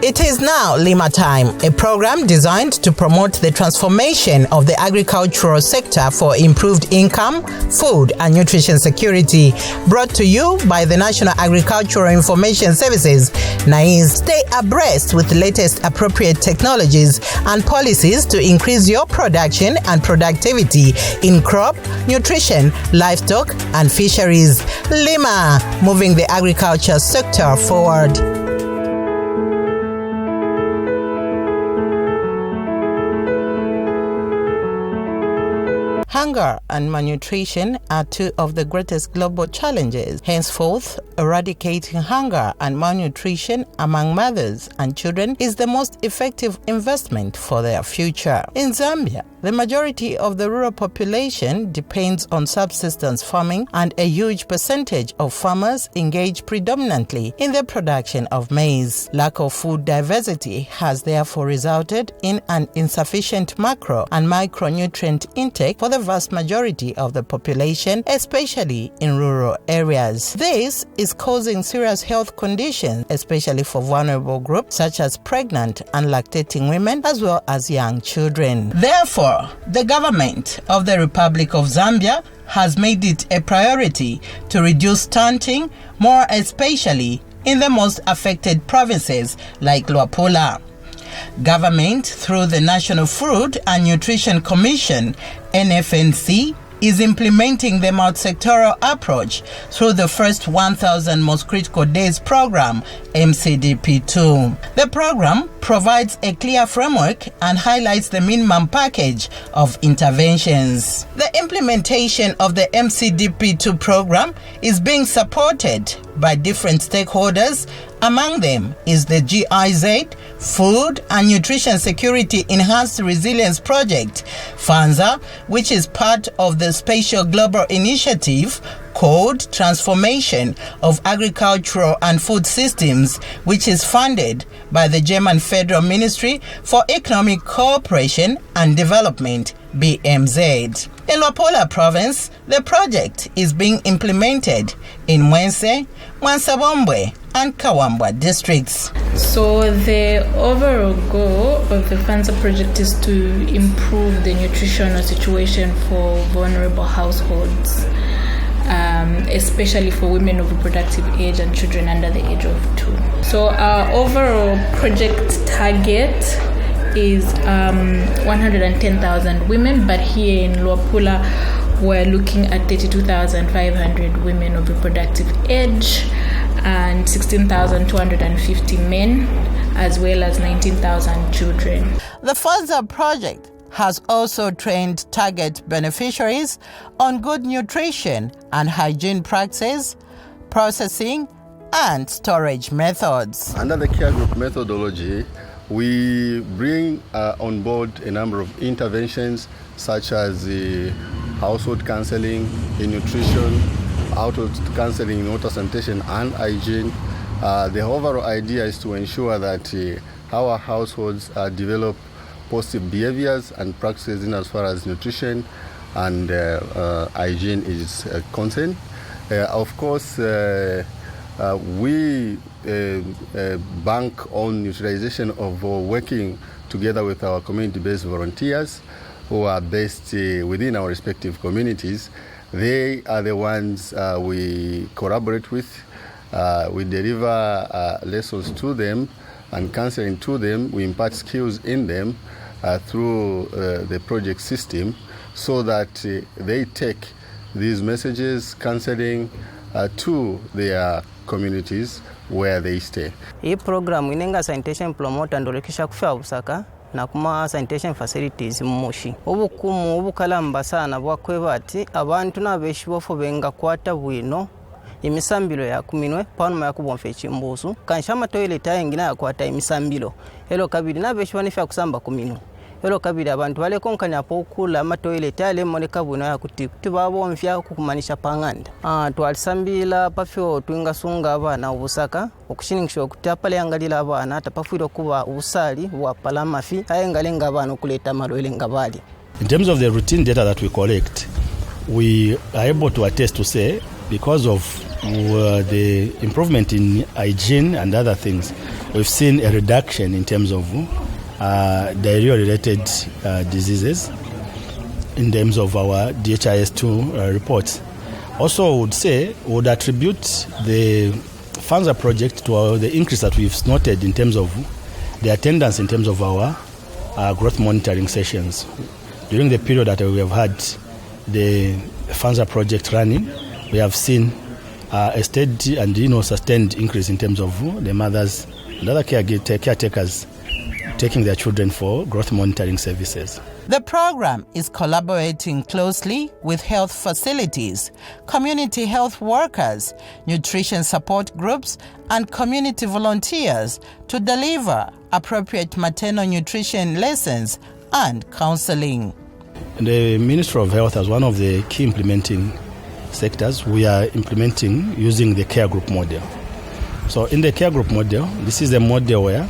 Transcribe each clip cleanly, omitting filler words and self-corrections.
It is now Lima Time, a program designed to promote the transformation of the agricultural sector for improved income, food and nutrition security. Brought to you by the National Agricultural Information Services, NAIS. Stay abreast with the latest appropriate technologies and policies to increase your production and productivity in crop, nutrition, livestock and fisheries. Lima, moving the agriculture sector forward. Hunger and malnutrition are two of the greatest global challenges. Henceforth, eradicating hunger and malnutrition among mothers and children is the most effective investment for their future. In Zambia, the majority of the rural population depends on subsistence farming, and a huge percentage of farmers engage predominantly in the production of maize. Lack of food diversity has therefore resulted in an insufficient macro and micronutrient intake for the vast majority of the population, especially in rural areas. This is causing serious health conditions, especially for vulnerable groups such as pregnant and lactating women, as well as young children. Therefore, the government of the Republic of Zambia has made it a priority to reduce stunting, more especially in the most affected provinces like Luapula. Government, through the National Food and Nutrition Commission, NFNC, is implementing the multisectoral approach through the first 1,000 Most Critical Days program, MCDP2. The program provides a clear framework and highlights the minimum package of interventions. The implementation of the MCDP2 program is being supported by different stakeholders. Among them is the GIZ, Food and Nutrition Security Enhanced Resilience Project, FANSER, which is part of the Spatial Global Initiative called Transformation of Agricultural and Food Systems, which is funded by the German Federal Ministry for Economic Cooperation and Development, BMZ. In Luapula province, the project is being implemented in Mwense, Mwansabombwe, and Kawambwa districts. So the overall goal of the FANSER project is to improve the nutritional situation for vulnerable households, especially for women of reproductive age and children under the age of 2. So our overall project target is 110,000 women, but here in Luapula we're looking at 32,500 women of reproductive age and 16,250 men, as well as 19,000 children. The FANSER project has also trained target beneficiaries on good nutrition and hygiene practices, processing, and storage methods. Under the care group methodology, we bring on board a number of interventions such as household counseling in nutrition, household counseling in water sanitation and hygiene. The overall idea is to ensure that our households develop positive behaviors and practices in as far as nutrition and hygiene is concerned. Of course, we bank on utilization of working together with our community-based volunteers who are based within our respective communities. They are the ones we collaborate with. We deliver lessons to them and counseling to them. We impart skills in them through the project system so that they take these messages, counseling to their communities where they stay. Hii program inenga sanitation promoter ndolekisha kufya busaka na kuma sanitation facilities mushi. Obukumu obukalamba sana bwakweba ati abantu nabeshi bofo benga kwata bwino imisambilo ya kuminwe panuma ya kubomfe chimbusu kanshama toilet ayengina yakwata imisambilo elo kabiri nabeshi banifya kusamba kuminu elo kabiri abantu bale konkanya pokula ama toilet ale moneka bwino ya kuti babomfya kukumanisha panganda twalisambila pafyo twingasunga abana ubusaka okushiningisha okuti apale yangalila abana tapafwira kuba ubusali bwa palamafi ayengalenga abana okuleta malwele ngabali. In terms of the routine data that we collect, we are able to attest to say because of the improvement in hygiene and other things, we've seen a reduction in terms of diarrhea-related diseases in terms of our DHIS2 reports. Also, would attribute the FANSER project to the increase that we've noted in terms of the attendance in terms of our growth monitoring sessions. During the period that we have had the FANSER project running, we have seen a steady and sustained increase in terms of the mothers and other caretakers taking their children for growth monitoring services. The program is collaborating closely with health facilities, community health workers, nutrition support groups, and community volunteers to deliver appropriate maternal nutrition lessons and counseling. The Ministry of Health, as one of the key implementing sectors, we are implementing using the care group model. So in the care group model, this is a model where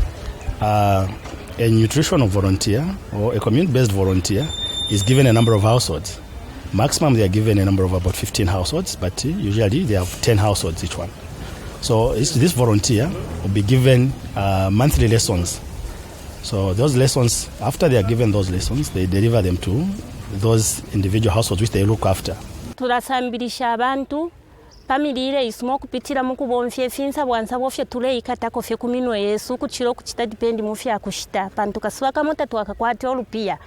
a nutritional volunteer or a community-based volunteer is given a number of households. Maximum they are given a number of about 15 households, but usually they have 10 households each one. So this volunteer will be given monthly lessons. So those lessons, after they are given those lessons, they deliver them to those individual households which they look after. Tulasambirisha abantu pamilire isimo kupitira mukubonfye finsa bwansa bofye tule ikatako fye kuminwe Yesu kuchiro kuchita dipendi mufya kushita pantu kaswaka mota twakakwati olupia.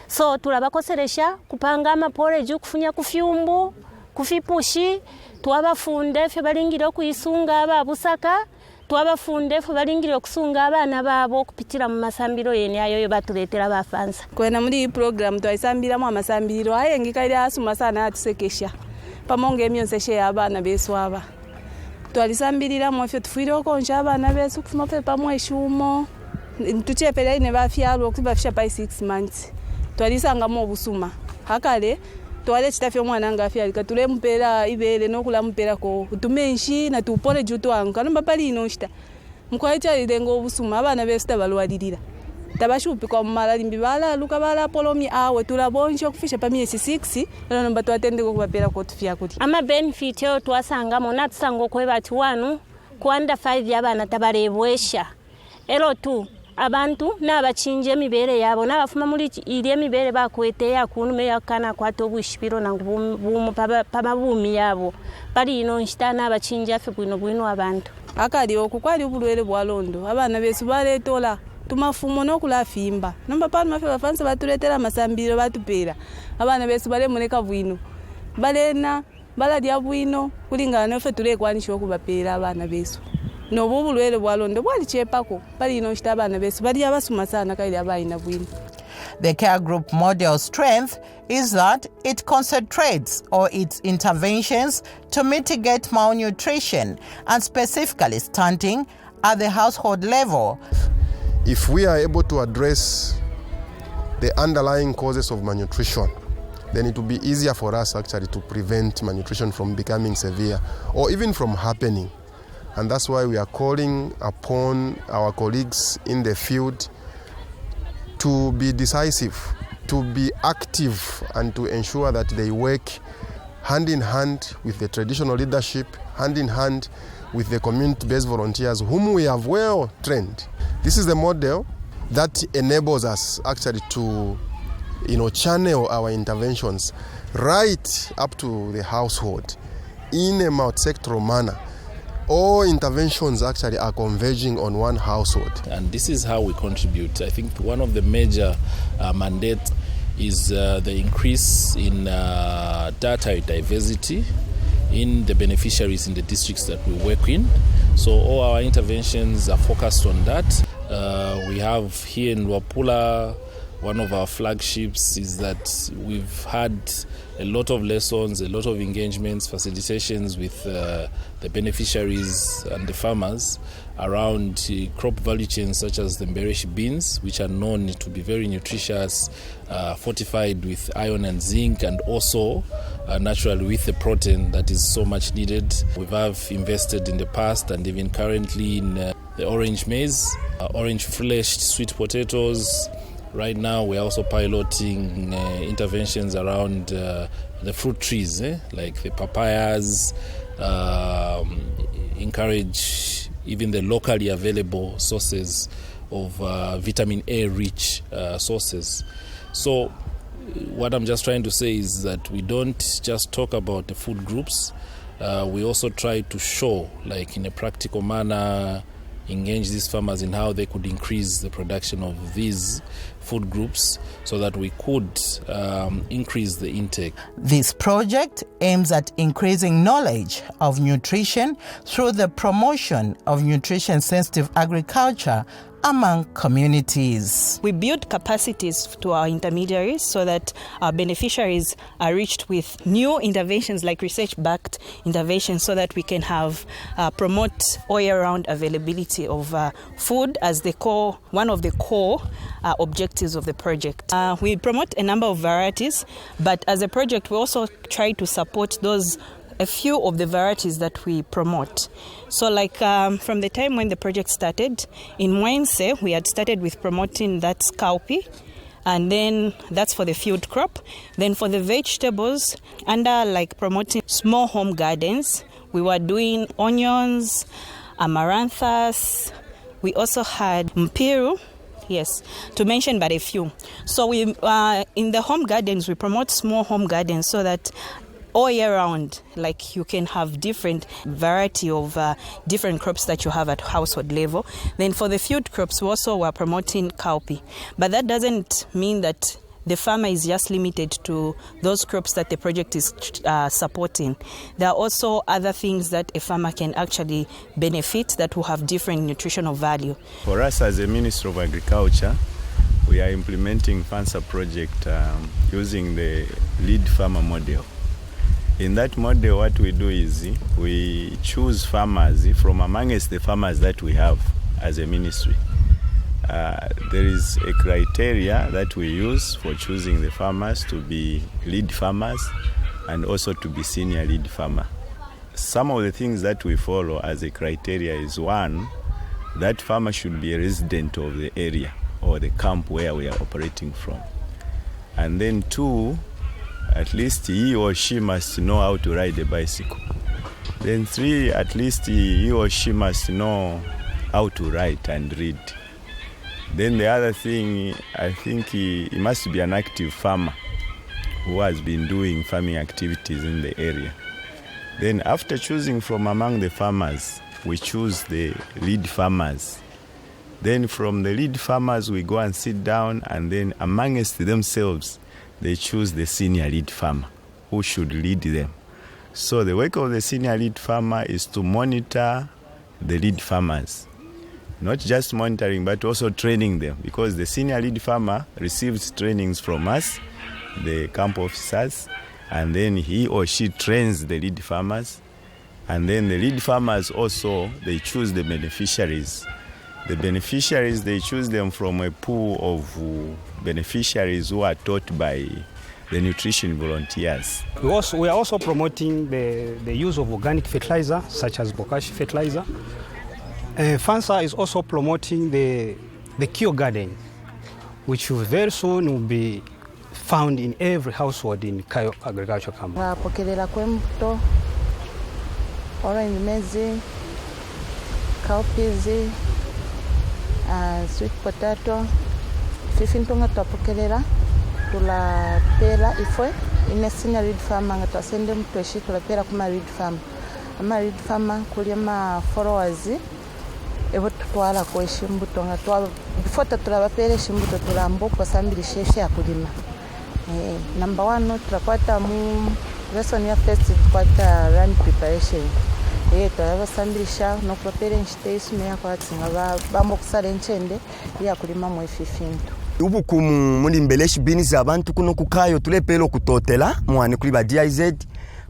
So tulabakoseresha kupanga amaporeju kufunya kufyumbu kufipushi twabafunde fye balingire okuyisunga ababusaka twabafunde fye balingire okusunga abana babo kupitira mu masambiro yene ayo batuletera ba FANSER. Kwena muri program twaisambira mu amasambiro ayengikaira asuma sana atusekesha. Pamonge myonseshe y'abana besu aba twalisambirira mwafyo tufuire okonja abana besu kufuma fe pamwe shumo tuchepera ine bafyalo kubafisha by 6 months twalisanga mu obusuma hakale twale chitafyo mwana ngafya likatule mpera ibele nokula mpera ko utumenshi na tupole juto anga no bapali inoshita mukwaita idengo obusuma abana besu tabalwalirira tabashupi kwa mara limbibala luka bala polomi awe tulabonjo kufisha pa miezi 6 lero mba twatende ko kubapera ko tufya kuti ama benefit yo twasanga mona tsango ko bati wanu kwanda 5 yabana tabarebwesha ero tu abantu nabachinje mibere yabo nabafuma muri iri mibere bakwete yakunu meyakana kwato bushipiro nangu pababumi yabo bali ino nshitana abachinja fe bwino abantu akali okukwali ubulwere bwalondo abana besu baletola tumafumo nokula fimba nomba pano mafe bafansa batuletera masambiro batupera abana besu bale muneka bwino balena baladya bwino kulingana nofe tulekwanisha okubapera abana besu nobu bulwere bwalondo bwali chepako bali ino shita abana besu bali abasuma sana kaili abaina bwino. The care group model strength is that it concentrates on its interventions to mitigate malnutrition and specifically stunting at the household level. If we are able to address the underlying causes of malnutrition, then it will be easier for us actually to prevent malnutrition from becoming severe or even from happening. And that's why we are calling upon our colleagues in the field to be decisive, to be active, and to ensure that they work hand in hand with the traditional leadership, hand in hand with the community-based volunteers whom we have well trained. This is the model that enables us actually to channel our interventions right up to the household in a multisectoral manner. All interventions actually are converging on one household. And this is how we contribute. I think one of the major mandates is the increase in data diversity in the beneficiaries in the districts that we work in. So all our interventions are focused on that. We have here in Luapula, one of our flagships is that we've had a lot of lessons, a lot of engagements, facilitations with the beneficiaries and the farmers around crop value chains such as the Mbereshi beans, which are known to be very nutritious, fortified with iron and zinc, and also naturally with the protein that is so much needed. We have invested in the past and even currently in the orange maize, orange fleshed sweet potatoes. Right now we're also piloting interventions around the fruit trees, like the papayas, encourage even the locally available sources of vitamin A rich sources. So what I'm just trying to say is that we don't just talk about the food groups, we also try to show, like in a practical manner, engage these farmers in how they could increase the production of these food groups so that we could increase the intake. This project aims at increasing knowledge of nutrition through the promotion of nutrition-sensitive agriculture among communities. We build capacities to our intermediaries so that our beneficiaries are reached with new interventions like research-backed interventions so that we can have promote all year-round availability of food as one of the core objectives of the project. We promote a number of varieties, but as a project we also try to support a few of the varieties that we promote. So like from the time when the project started, in Mwense, we had started with promoting that cowpea, and then that's for the field crop. Then for the vegetables, under like promoting small home gardens, we were doing onions, amaranthus. We also had mpiru, yes, to mention but a few. So we in the home gardens, we promote small home gardens so that all year round, like you can have different variety of different crops that you have at household level. Then for the field crops, we also were promoting cowpea. But that doesn't mean that the farmer is just limited to those crops that the project is supporting. There are also other things that a farmer can actually benefit that will have different nutritional value. For us as a Ministry of Agriculture, we are implementing FANSER project using the lead farmer model. In that model, what we do is we choose farmers from amongst the farmers that we have as a ministry. There is a criteria that we use for choosing the farmers to be lead farmers and also to be senior lead farmer. Some of the things that we follow as a criteria is, one, that farmer should be a resident of the area or the camp where we are operating from. And then two, at least he or she must know how to ride a bicycle. Then three, at least he or she must know how to write and read. Then the other thing, I think he must be an active farmer who has been doing farming activities in the area. Then after choosing from among the farmers, we choose the lead farmers. Then from the lead farmers, we go and sit down, and then amongst themselves, they choose the senior lead farmer who should lead them. So the work of the senior lead farmer is to monitor the lead farmers. Not just monitoring, but also training them, because the senior lead farmer receives trainings from us, the camp officers, and then he or she trains the lead farmers. And then the lead farmers also, they choose the beneficiaries. The beneficiaries, they choose them from a pool of beneficiaries who are taught by the nutrition volunteers. We are also promoting the use of organic fertilizer, such as bokashi fertilizer. FANSER is also promoting the Kio garden, which very soon will be found in every household in Kayo Agriculture Camp. Pokelera kwembuto, orange maize, cowpeas, sweet potato, fifintonga twapokelera tulapera ifwe ine senior lead farmer nga twasende mutweshi tulapera kuma lead farmer. Ama lead farmer kuli ma followers ebo tutwala ko eshimbuto nga before tulabapera eshimbuto tulambo pasambira sheshe akulima. Number 1 turakwata mu lesson ya first kwata run preparation. Turabasambirisha no kupapera nshite isume yakwatsinga bambo kusala enchende ya kulima mu efifinto. Ubukumu muri mbeleshi biniza abantu kuno kukayo tulepelo kutotela mwane kuri ba GIZ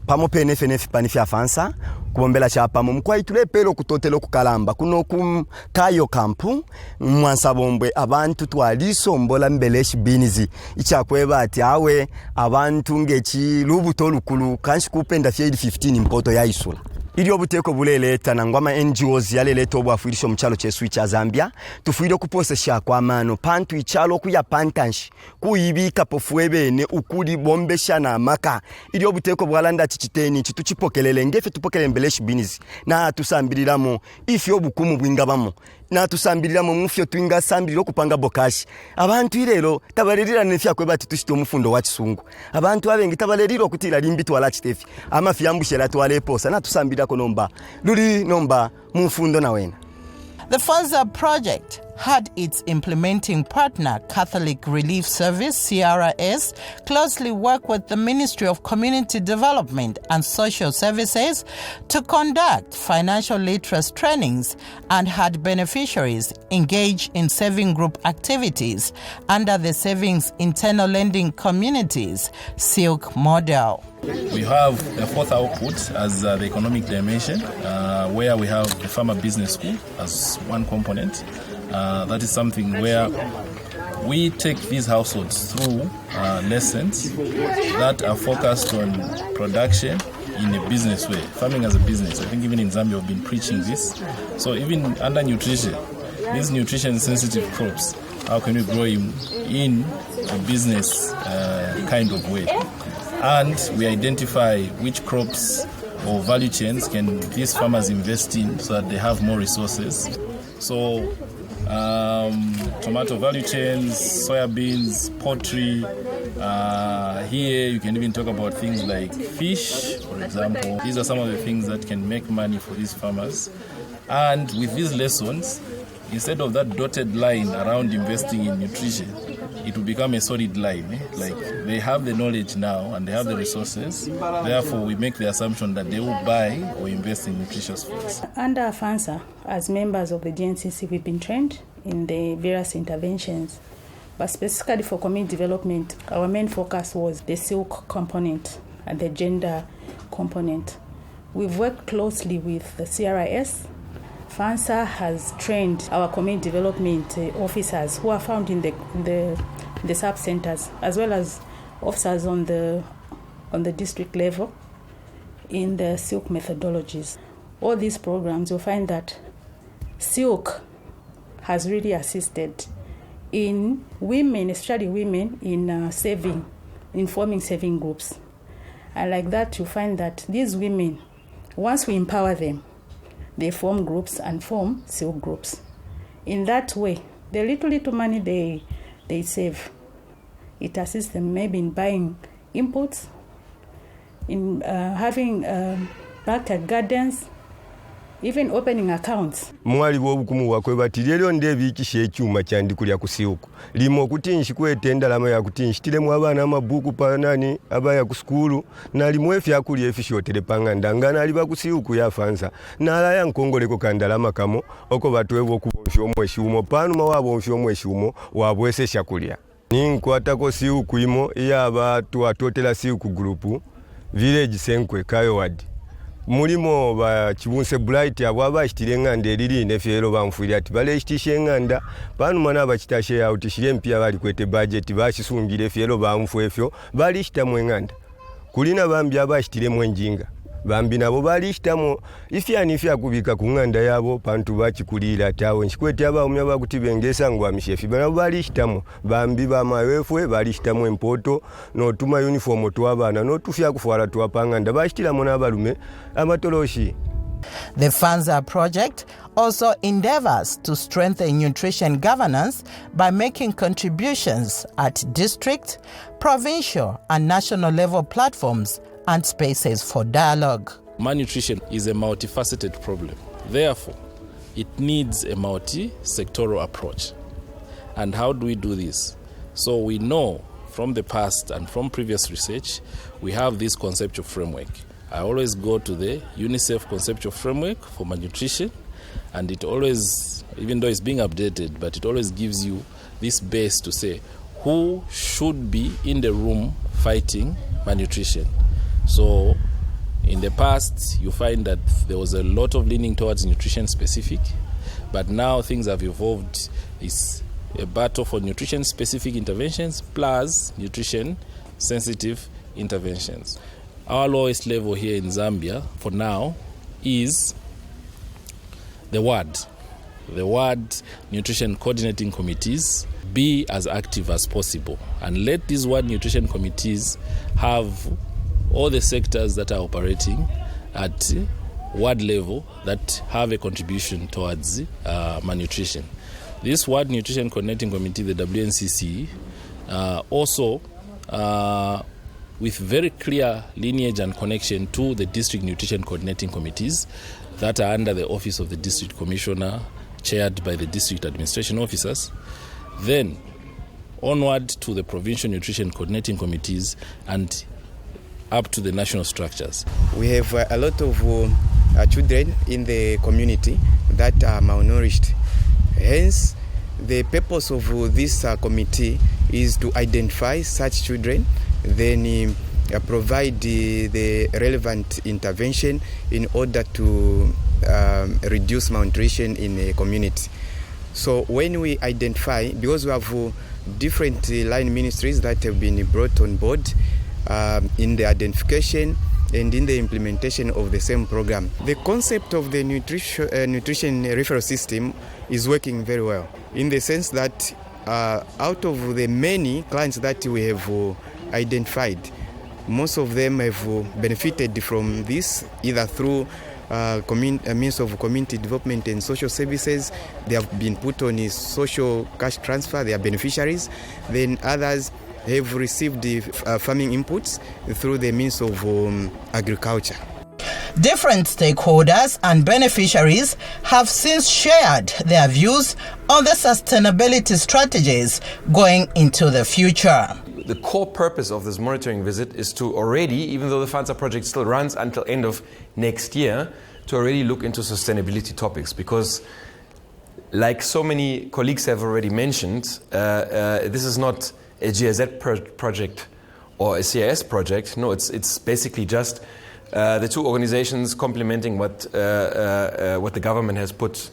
pamo PNFNF panifya FANSER kubombela chapa mu mkwai tulepelo kutotelo kukalamba kuno kayo kampu mwansabombwe abantu twaliso mbola mbeleshi binizi ichakweba ati awe abantu ngechi lubuto lukulu kanshi kupenda field 15 mpoto ya isula. ili obuteko buleleta nangwama NGOs yaleleta obwafuirisho mchalo chesu cha Zambia tufuire kuposesha kwa mano pantu ichalo kuya pantanshi kuyibika pofuebene ukuli bombesha na maka ili obuteko bwalanda chichiteni chituchipokelele ngefe tupokele mbeleshi binizi na tusambiliramo ifi obukumu bwingabamo na tusambiliramo mufyo twinga sambiliro kupanga bokashi abantu irero tabalirira nefya kwebati tushito omufundo wa kisungu abantu abengi tabaliriro kutira limbitu wala chitefi ama fyambushera twale posa na tusambira konomba luli nomba mufundo na wena. The FANSER project had its implementing partner, Catholic Relief Service, CRS, closely work with the Ministry of Community Development and Social Services to conduct financial literacy trainings and had beneficiaries engage in saving group activities under the Savings Internal Lending Communities Silk model. We have the fourth output as the economic dimension, where we have the farmer business school as one component. That is something where we take these households through lessons that are focused on production in a business way, farming as a business. I think even in Zambia we've been preaching this. So even under nutrition, these nutrition-sensitive crops, how can we grow in a business kind of way? And we identify which crops or value chains can these farmers invest in so that they have more resources. So tomato value chains, soybeans, poultry. Here you can even talk about things like fish, for example. These are some of the things that can make money for these farmers. And with these lessons, instead of that dotted line around investing in nutrition, it will become a solid line. Like they have the knowledge now and they have the resources. Therefore, we make the assumption that they will buy or invest in nutritious foods. Under FANSER, as members of the GNCC, we've been trained in the various interventions. But specifically for community development, our main focus was the silk component and the gender component. We've worked closely with the CRIS. FANSER has trained our community development officers who are found in the sub-centers, as well as officers on the district level in the silk methodologies. All these programs, you'll find that silk has really assisted in women, especially women, in forming saving groups. And like that, you find that these women, once we empower them, they form groups and form silk groups. In that way, the little money they save, it assists them maybe in buying inputs, in having backyard gardens, even opening accounts. Mwali wobukumu wakwebati lero ndebi kishe ekyuma kyandikulya kusiuku limo kutinshi kwetenda lama ya kutinshi tilemu abana amabuku panani abaya ku skulu na limwefi akuli efisho telepanga ndangana aliba kusiuku ya FANSER na ala ya nkongoleko kandalama kamo oko batwevo kubonfyo omweshumo panu mawabo onfyo omweshumo wabwese shakulya ninkwatako siuku imo ya abantu atotela siuku grupu village senkwe kayowadi mulimo ba kibunse bright abwaba ashitire ngande eliri nefyero bamfuiri ati bale ishtishe nganda panu mana bachitashe ya utishire mpya bali kwete budget bashisungire fyero bamfuefyo bali shitamwe nganda kulina bambi abashitire mwenjinga bambi nabo bali shitamo ifya kubika kunganda yabo pantu bachikulira tawo nchikwete abamya bakutibengesa ngwa mishefi bana bali shitamo bambi bamawefwe bali shitamo empoto no tuma uniform twabana no tufya kufwala twapanga ndabashitira mona balume amatoloshi. The FANSER project also endeavors to strengthen nutrition governance by making contributions at district, provincial, and national level platforms and spaces for dialogue. Malnutrition is a multifaceted problem. Therefore, it needs a multi-sectoral approach. And how do we do this? So we know from the past and from previous research, we have this conceptual framework. I always go to the UNICEF conceptual framework for malnutrition, and it always, even though it's being updated, but it always gives you this base to say who should be in the room fighting malnutrition. So in the past, you find that there was a lot of leaning towards nutrition specific, but now things have evolved. It's a battle for nutrition specific interventions plus nutrition sensitive interventions. Our lowest level here in Zambia for now is the ward nutrition coordinating committees be as active as possible, and let these ward nutrition committees have all the sectors that are operating at ward level that have a contribution towards malnutrition. This ward nutrition coordinating committee, the WNCC, also with very clear lineage and connection to the district nutrition coordinating committees that are under the office of the district commissioner, chaired by the district administration officers, then onward to the provincial nutrition coordinating committees and up to the national structures. We have a lot of children in the community that are malnourished. Hence, the purpose of this committee is to identify such children, then provide the relevant intervention in order to reduce malnutrition in a community. So when we identify, because we have different line ministries that have been brought on board in the identification and in the implementation of the same program. The concept of the nutrition referral system is working very well, in the sense that out of the many clients that we have identified, most of them have benefited from this, either through means of community development and social services. They have been put on a social cash transfer, they are beneficiaries. Then others have received the farming inputs through the means of agriculture. Different stakeholders and beneficiaries have since shared their views on the sustainability strategies going into the future. The core purpose of this monitoring visit is to already, even though the FANSER project still runs until end of next year, to already look into sustainability topics, because like so many colleagues have already mentioned, this is not a GIZ project or a CIS project. No, it's basically just the two organizations complementing what the government has put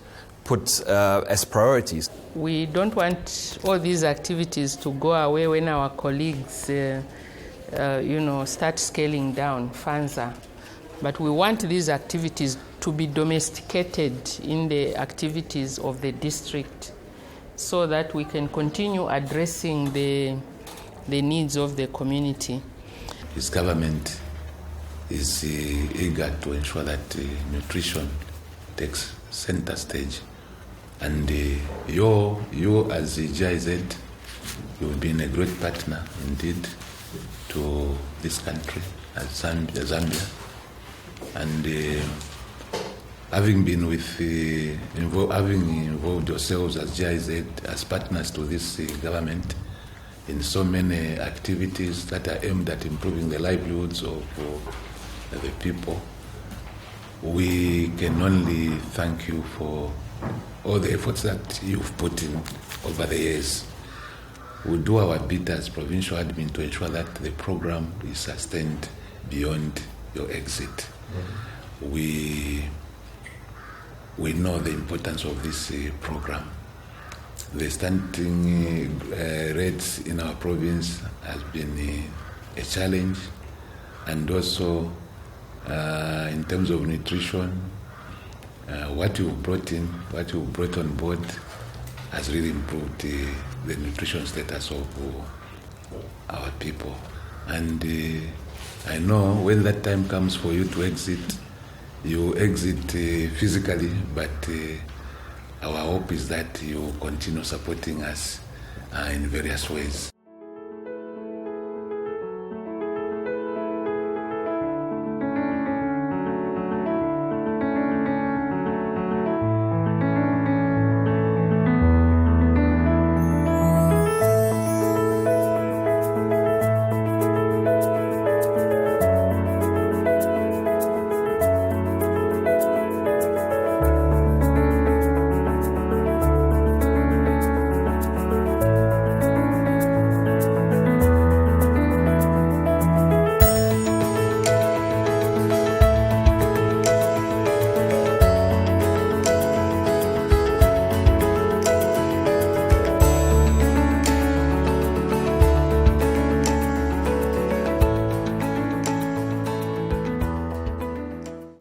as priorities. We don't want all these activities to go away when our colleagues, start scaling down FANSER. But we want these activities to be domesticated in the activities of the district, so that we can continue addressing the needs of the community. This government is eager to ensure that nutrition takes center stage. And you as the GIZ, you've been a great partner indeed to this country, as Zambia. And having been having involved yourselves as GIZ as partners to this government in so many activities that are aimed at improving the livelihoods of the people, we can only thank you for all the efforts that you've put in over the years. We'll do our bit as provincial admin to ensure that the program is sustained beyond your exit. Mm-hmm. We know the importance of this program. The stunting rates in our province has been a challenge, and also in terms of nutrition, what you brought on board has really improved the nutrition status of our people. And I know when that time comes for you to exit, you exit physically, but our hope is that you continue supporting us in various ways.